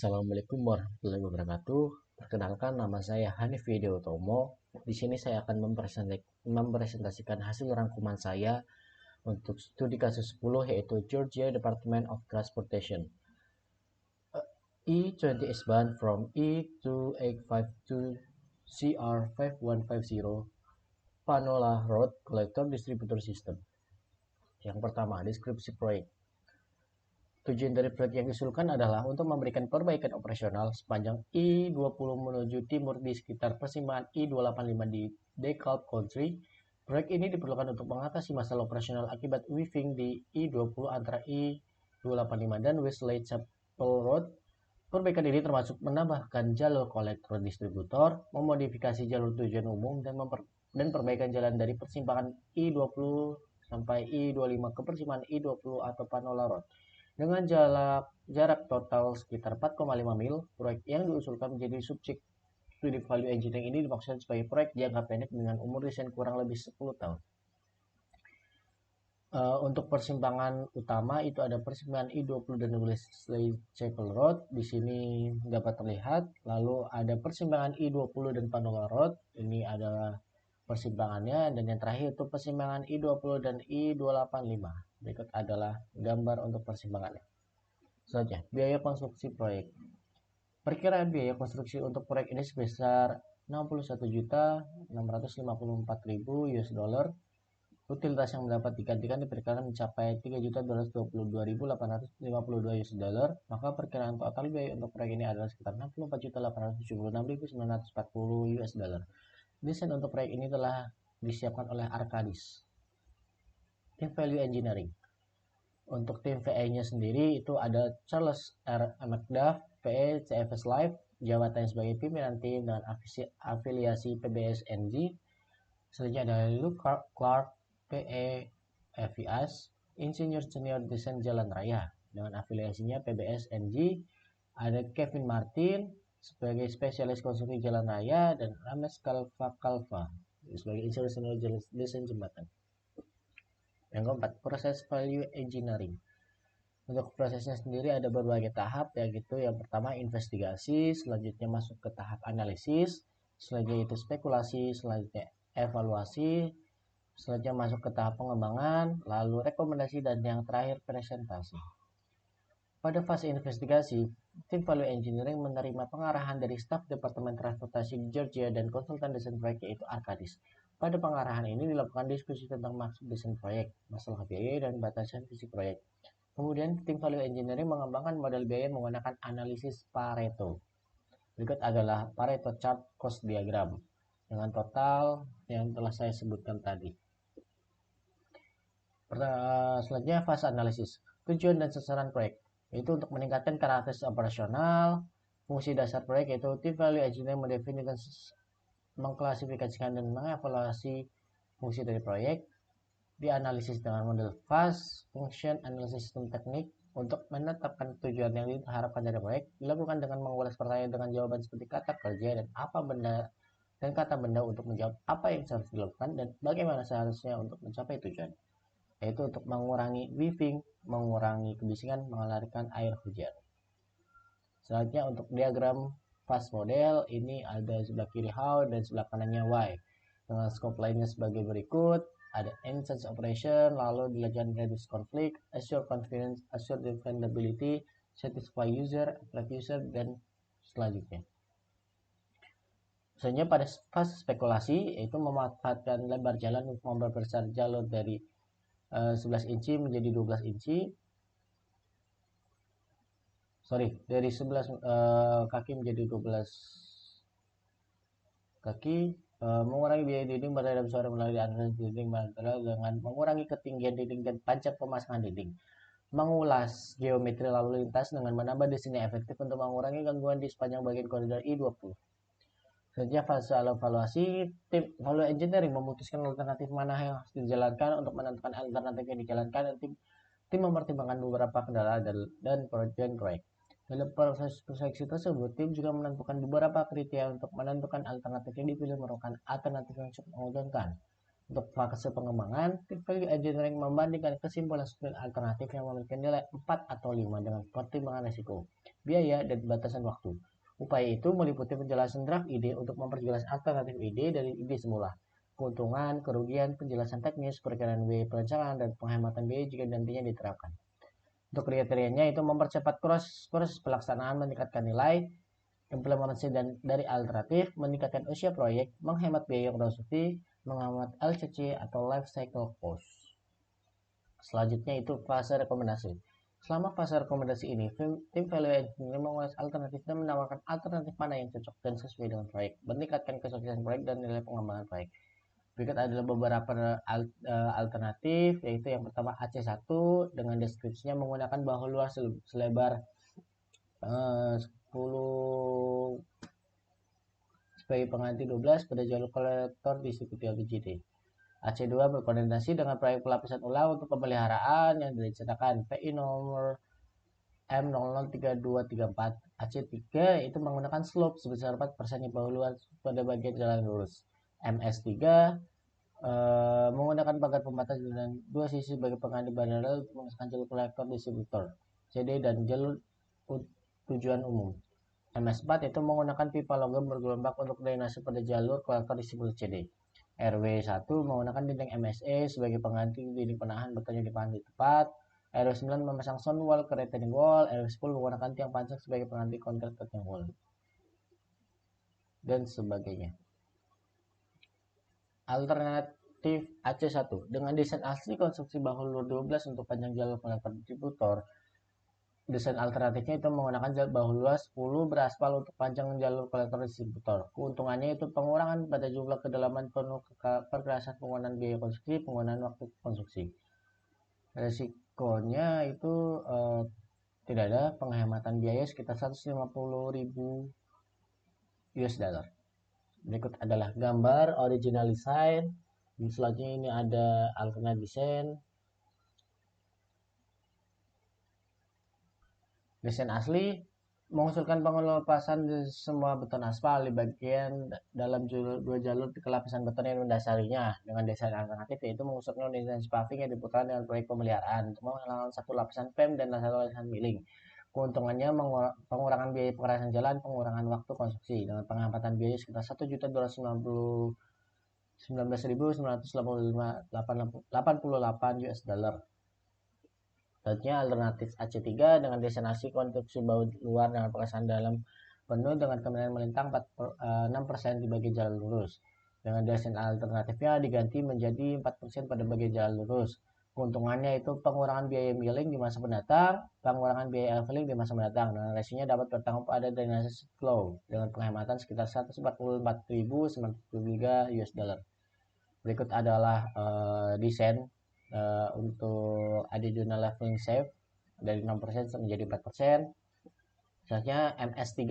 Assalamualaikum warahmatullahi wabarakatuh. Perkenalkan, nama saya Hanif Widiautomo. Di sini saya akan mempresentasikan hasil rangkuman saya untuk studi kasus 10, yaitu Georgia Department of Transportation. E20 is banned from E2852 CR5150 Panola Road Collector Distributor System. Yang pertama, deskripsi proyek. Tujuan dari proyek yang diusulkan adalah untuk memberikan perbaikan operasional sepanjang I-20 menuju timur di sekitar persimpangan I-285 di DeKalb Country. Proyek ini diperlukan untuk mengatasi masalah operasional akibat weaving di I-20 antara I-285 dan Wesley Chapel Road. Perbaikan ini termasuk menambahkan jalur kolektor distributor, memodifikasi jalur tujuan umum, dan perbaikan jalan dari persimpangan I-20 sampai I-25 ke persimpangan I-20 atau Panola Road. Dengan jarak total sekitar 4,5 mil, proyek yang diusulkan menjadi subjek studi value engineering ini dimaksudkan sebagai proyek jangka pendek dengan umur desain kurang lebih 10 tahun. Untuk persimpangan utama itu ada persimpangan I-20 dan Wesley Chapel Road. Di sini dapat terlihat. Lalu ada persimpangan I-20 dan Panola Road. Ini adalah persimpangannya. Dan yang terakhir itu persimpangan I-20 dan I-285. Berikut adalah gambar untuk persimpangannya. Selanjutnya, biaya konstruksi proyek. Perkiraan biaya konstruksi untuk proyek ini sebesar 61.654.000 US dollar. Utilitas yang mendapat digantikan diperkirakan mencapai 3.222.852 US dollar. Maka perkiraan total biaya untuk proyek ini adalah sekitar 64.876.940 US dollar. Desain untuk proyek ini telah disiapkan oleh Arcadis. Tim Value Engineering. Untuk tim VE-nya sendiri itu ada Charles R. McDuff, VE CFS Live, jabatan sebagai pimpinan tim dengan afiliasi PBS NG. Selanjutnya ada Luke Clark, PE FIS, Insinyur Senior Desain Jalan Raya dengan afiliasinya PBS NG. Ada Kevin Martin sebagai spesialis konstruksi jalan raya dan Ramesh Kalva sebagai Insinyur Senior Desain Jembatan. Yang keempat, proses value engineering. Untuk prosesnya sendiri ada berbagai tahap, yaitu yang pertama investigasi, selanjutnya masuk ke tahap analisis, selanjutnya itu spekulasi, selanjutnya evaluasi, selanjutnya masuk ke tahap pengembangan, lalu rekomendasi, dan yang terakhir presentasi. Pada fase investigasi, tim value engineering menerima pengarahan dari staf Departemen Transportasi Georgia dan konsultan desain proyek yaitu Arcadis. Pada pengarahan ini dilakukan diskusi tentang maksud desain proyek, masalah biaya, dan batasan visi proyek. Kemudian tim value engineering mengembangkan model biaya menggunakan analisis Pareto. Berikut adalah Pareto chart cost diagram dengan total yang telah saya sebutkan tadi. Selanjutnya fase analisis. Tujuan dan sasaran proyek yaitu untuk meningkatkan karakteristik operasional. Fungsi dasar proyek yaitu tim value engineering mendefinisikan, mengklasifikasikan, dan mengevaluasi fungsi dari proyek. Dianalisis dengan model fast function analysis sistem teknik untuk menetapkan tujuan yang diharapkan dari proyek. Dilakukan dengan mengulas pertanyaan dengan jawaban seperti kata kerja dan kata benda untuk menjawab apa yang harus dilakukan dan bagaimana seharusnya untuk mencapai tujuan, yaitu untuk mengurangi weaving, mengurangi kebisingan, mengalirkan air hujan. Selanjutnya untuk diagram fast model, ini ada sebelah kiri how dan sebelah kanannya why. Dengan scope lainnya sebagai berikut, ada instance operation, lalu dilanjutkan reduce conflict, assure confidence, assure dependability, satisfy user, attract user, dan selanjutnya. Selanjutnya pada fase spekulasi, yaitu memanfaatkan lebar jalan untuk memperbesar jalur dari 11 inci menjadi 12 inci. Dari 11 kaki menjadi 12 kaki. Mengurangi biaya dinding terhadap suara melalui analisis dinding dengan mengurangi ketinggian dinding dan panjang pemasangan dinding. Mengulas geometri lalu lintas dengan menambah desain yang efektif untuk mengurangi gangguan di sepanjang bagian koridor I-20. Selanjutnya fase evaluasi, tim value engineering memutuskan alternatif mana yang harus dijalankan. Untuk menentukan alternatif yang dijalankan, tim mempertimbangkan beberapa kendala dan proyek. Dalam proses seleksi tersebut, tim juga menentukan beberapa kriteria untuk menentukan alternatif yang dipilih merupakan alternatif yang cukup menguntungkan. Untuk fase pengembangan, tim value engineering membandingkan kesimpulan alternatif yang memiliki nilai 4 atau 5 dengan pertimbangan risiko. biaya, dan batasan waktu. Upaya itu meliputi penjelasan draft ide untuk memperjelas alternatif ide dari ide semula, keuntungan, kerugian, penjelasan teknis, perkiraan biaya perencanaan, dan penghematan biaya jika nantinya diterapkan. Untuk kriterianya itu mempercepat proses pelaksanaan, meningkatkan nilai, implementasi dan dari alternatif, meningkatkan usia proyek, menghemat biaya konstruksi, menghemat LCC atau life cycle cost. Selanjutnya itu fase rekomendasi. Selama fase rekomendasi ini, tim value engineering mengulas alternatif dan menawarkan alternatif mana yang cocok dan sesuai dengan proyek, meningkatkan kesuksesan proyek dan nilai pengembangan proyek. Berikut adalah beberapa alternatif, yaitu yang pertama AC1 dengan deskripsinya menggunakan bahu luas selebar 10 sebagai pengganti 12 pada jalur kolektor di sirkuit LPGD. AC2 berkoordinasi dengan proyek pelapisan ulang untuk pemeliharaan yang diceritakan PI nomor M003234. AC3 itu menggunakan slope sebesar 4% yang bahu luas pada bagian jalan lurus. MS3 menggunakan pagar pembatas dengan dua sisi sebagai pengganti bandara untuk menggunakan jalur kolektor distributor CD dan jalur tujuan umum. MS4 itu menggunakan pipa logam bergelombang untuk drainase pada jalur kolektor distributor CD. RW1 menggunakan dinding MSE sebagai pengganti dinding penahan beton yang dipasang di tempat. RW9 memasang sound wall ke retaining wall. RW10 menggunakan tiang pancang sebagai pengganti konkret retaining wall. Dan sebagainya. Alternatif AC1 dengan desain asli konstruksi bahu lur 12 untuk panjang jalur kolektor distributor. Desain alternatifnya itu menggunakan bahu luas 10 beraspal untuk panjang jalur kolektor distributor. Keuntungannya itu pengurangan pada jumlah kedalaman penuh perkerasan, penggunaan biaya konstruksi, penggunaan waktu konstruksi. Resikonya itu tidak ada, penghematan biaya sekitar 150.000 US dollar. Berikut adalah gambar original design. Selanjutnya ini ada alternate design. Desain asli mengusulkan pengelupasan di semua beton aspal di bagian dalam dua jalur ke lapisan beton yang mendasarinya. Dengan desain alternatif yaitu mengusulkan desain paving yang diputarkan dengan proyek pemeliharaan untuk menghilangkan satu lapisan PEM dan satu lapisan milling. Keuntungannya pengurangan biaya pengerasan jalan, pengurangan waktu konstruksi dengan penghematan biaya sekitar 1.219.988 US dollar. Selanjutnya alternatif AC3 dengan desain asli konstruksi bahu luar dengan pengerasan dalam penuh dengan kemiringan melintang 6% di bagian jalan lurus. Dengan desain alternatifnya diganti menjadi 4% pada bagian jalan lurus. Keuntungannya itu pengurangan biaya milling di masa mendatang, pengurangan biaya leveling di masa mendatang, dan resinya dapat bertanggung pada drainase flow dengan penghematan sekitar 144.903 US dollar. Berikut adalah desain untuk additional leveling shape dari 6% menjadi 4%. Selanjutnya MS3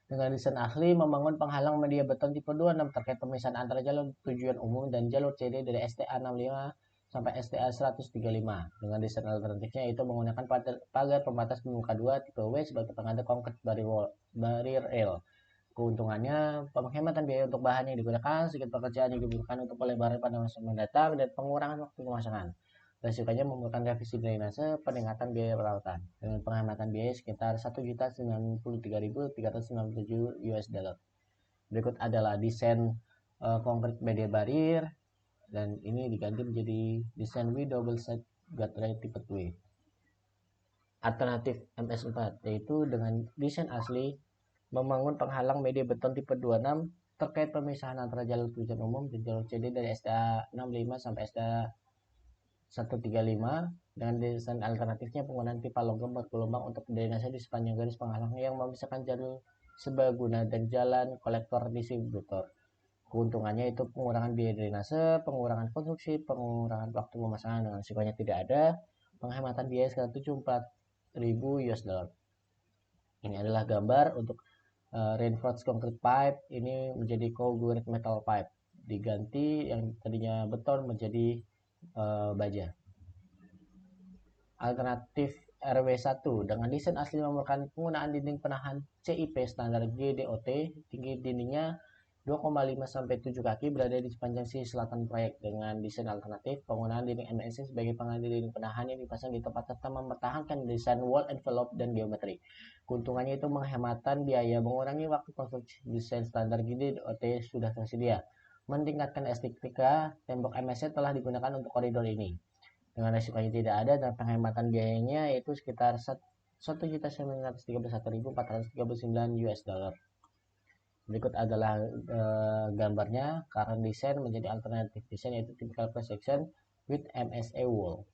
dengan desain asli membangun penghalang media beton tipe 26 terkait pemisahan antara jalur tujuan umum dan jalur CD dari STA 65 sampai STA 135. Dengan desain alternatifnya itu menggunakan pagar pembatas muka 2 tipe W sebagai pengganti konkret barrier rail. Keuntungannya, penghematan biaya untuk bahan yang digunakan, sedikit pekerjaan yang dibutuhkan untuk pelebaran pada masa mendatang, dan pengurangan waktu pemasangan. Resikonya memerlukan revisi drainase, peningkatan biaya perawatan, dengan penghematan biaya sekitar 1.093.397 US dollar. Berikut adalah desain konkret media barrier, dan ini diganti menjadi desain W double side guardrail tipe 2. Alternatif MS4 yaitu dengan desain asli membangun penghalang media beton tipe 26 terkait pemisahan antara jalur tujuan umum dan jalur CD dari STA 65 sampai STA 135. Dengan desain alternatifnya penggunaan pipa logam bergelombang untuk drainase di sepanjang garis penghalang yang memisahkan jalur serbaguna dan jalan kolektor distributor. Keuntungannya itu pengurangan biaya drainase, pengurangan konstruksi, pengurangan waktu pemasangan, dengan risikonya tidak ada, penghematan biaya sekitar 74.000 US dollar. Ini adalah gambar untuk reinforced concrete pipe ini menjadi coagulant metal pipe, diganti yang tadinya beton menjadi baja. Alternatif RW1 dengan desain asli memerlukan penggunaan dinding penahan CIP standar GDOT, tinggi dindingnya 2,5 sampai 7 kaki berada di sepanjang sisi selatan proyek dengan desain alternatif penggunaan dinding MSC sebagai pengganti dinding penahan yang dipasang di tempat serta mempertahankan desain wall envelope dan geometri. Keuntungannya itu menghematan biaya, mengurangi waktu konstruksi. Desain standar GDOT sudah tersedia. Meningkatkan estetika, tembok MSC telah digunakan untuk koridor ini. Dengan resikonya tidak ada dan penghematan biayanya yaitu sekitar 1.931.439 US dollar. Berikut adalah gambarnya. Current design menjadi alternatif desain yaitu typical cross section with MSA wall.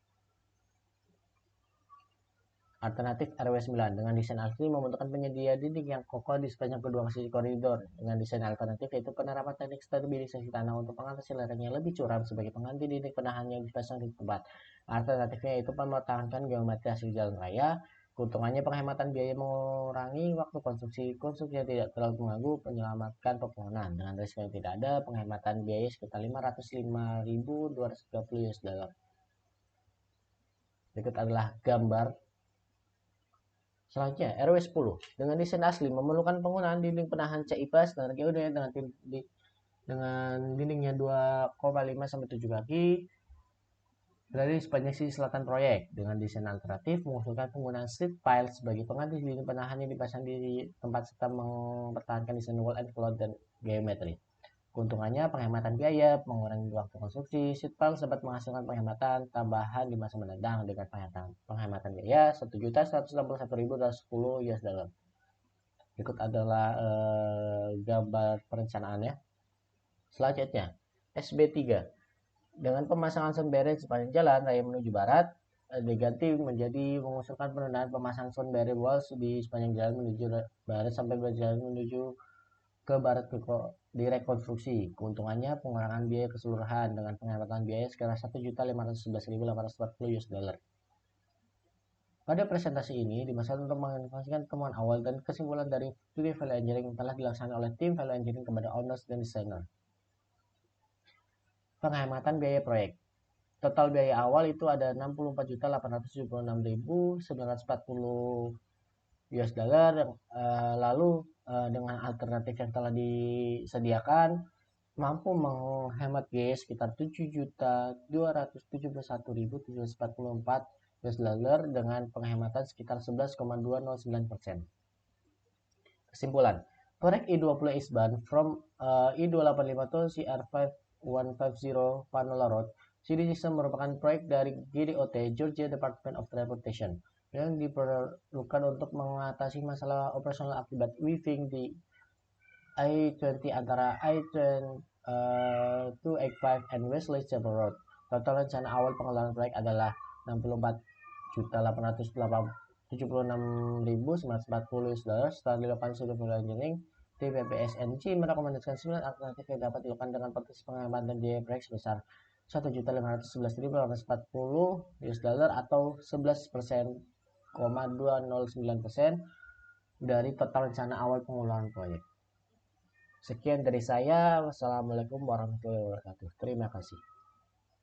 Alternatif RW9 dengan desain asli membutuhkan penyedia dinding yang kokoh di sepanjang kedua sisi koridor. Dengan desain alternatif yaitu penerapan teknik stabilisasi tanah untuk mengatasi lereng yang lebih curam sebagai pengganti dinding penahan yang dipasang di tempat. Alternatifnya yaitu mempertahankan geometri asli jalan raya. Keuntungannya penghematan biaya, mengurangi waktu konstruksi. Konstruksinya tidak terlalu mengganggu, menyelamatkan pepohonan. Dengan risiko yang tidak ada, penghematan biaya sekitar 505.230 US dollar. Berikut adalah gambar selanjutnya. RW10 dengan desain asli memerlukan penggunaan dinding penahan CIPA standar GOD dengan dindingnya 2,5 sampai 7 kaki berada di sepanjang sisi selatan proyek. Dengan desain alternatif mengusulkan penggunaan street pile sebagai pengganti dinding penahan yang dipasang di tempat serta mempertahankan desain wall and floor dan geometri. Keuntungannya penghematan biaya, mengurangi waktu konstruksi. Street pile dapat menghasilkan penghematan tambahan di masa mendatang dengan penghematan biaya 1.161.210 US dollar. Berikut adalah gambar perencanaannya. Selanjutnya, SB3 dengan pemasangan sound barrier sepanjang jalan raya menuju barat diganti menjadi mengusulkan penundaan pemasangan sound barrier walls di sepanjang jalan menuju barat sampai berjalan menuju ke barat direkonstruksi. Keuntungannya pengurangan biaya keseluruhan dengan penghematan biaya sekitar 1.511.840 US dollar. Pada presentasi ini dimaksud untuk menginformasikan temuan awal dan kesimpulan dari studi value engineering yang telah dilaksanakan oleh tim value engineering kepada owners dan desainer. Penghematan biaya proyek. Total biaya awal itu ada 64.876.940 US dollar. Lalu dengan alternatif yang telah disediakan mampu menghemat biaya sekitar 7.271.744 US dollar dengan penghematan sekitar 11,209%. Kesimpulan, proyek I-20 eastbound from I-285 to CR5150 Panola Road CD System merupakan proyek dari GDOT Georgia Department of Transportation yang diperlukan untuk mengatasi masalah operasional akibat weaving di I-20 antara I-285 and Wesley Chapel Road. Total rencana awal pengelolaan proyek adalah 64.876.940 US dollar. Setelah dilakukan studi value engineering, tim PPSNG merekomendasikan 9 alternatif yang dapat dilakukan dengan potensi penghematan biaya proyek sebesar 1.511.840 US dollar atau 11,209% dari total rencana awal pengelolaan proyek. Sekian dari saya. Wassalamualaikum warahmatullahi wabarakatuh. Terima kasih.